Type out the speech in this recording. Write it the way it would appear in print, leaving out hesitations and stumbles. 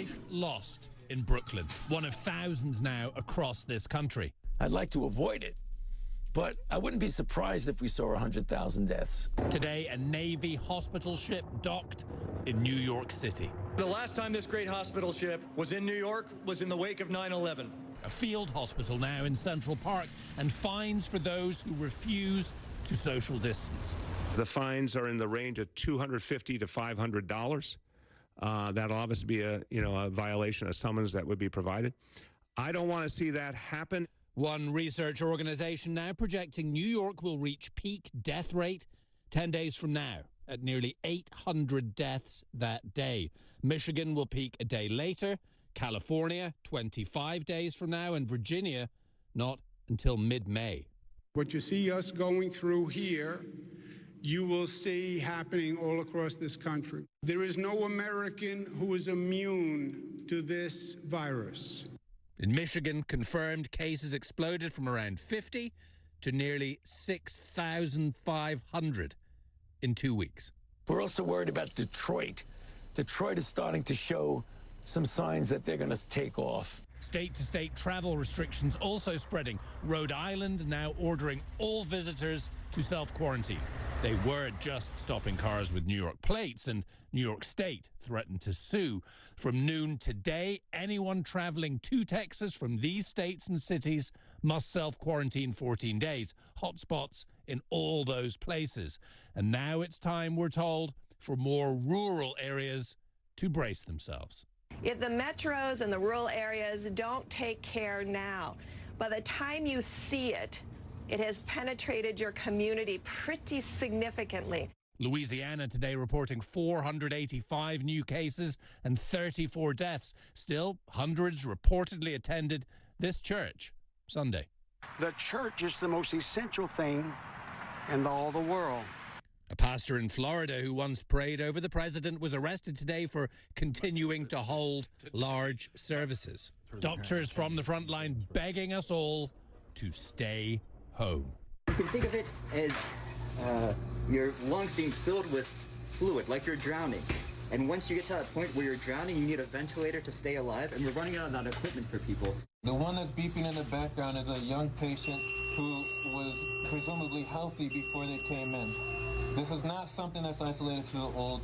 life lost in Brooklyn, one of thousands now across this country. I'd like to avoid it, but I wouldn't be surprised if we saw 100,000 deaths. Today, a Navy hospital ship docked in New York City. The last time this great hospital ship was in New York was in the wake of 9/11. A field hospital now in Central Park, and fines for those who refuse to social distance. The fines are in the range of $250 to $500. That'll obviously be a violation, a summons that would be provided. I don't want to see that happen. One research organization now projecting New York will reach peak death rate 10 days from now at nearly 800 deaths that day. Michigan will peak a day later, California 25 days from now, and Virginia not until mid-May. What you see us going through here, you will see happening all across this country. There is no American who is immune to this virus. In Michigan, confirmed cases exploded from around 50 to nearly 6,500 in 2 weeks. We're also worried about Detroit. Detroit is starting to show some signs that they're going to take off. State-to-state travel restrictions also spreading. Rhode Island now ordering all visitors to self-quarantine. They were just stopping cars with New York plates, and New York State threatened to sue. From noon today, anyone traveling to Texas from these states and cities must self-quarantine 14 days. Hotspots in all those places. And now it's time, we're told, for more rural areas to brace themselves. If the metros and the rural areas don't take care now, by the time you see it, it has penetrated your community pretty significantly. Louisiana today reporting 485 new cases and 34 deaths. Still, hundreds reportedly attended this church Sunday. The church is the most essential thing in all the world. A pastor in Florida who once prayed over the president was arrested today for continuing to hold large services. Doctors from the front line begging us all to stay home. You can think of it as your lungs being filled with fluid, like you're drowning. And once you get to that point where you're drowning, you need a ventilator to stay alive, and we're running out of that equipment for people. The one that's beeping in the background is a young patient who was presumably healthy before they came in. This is not something that's isolated to the old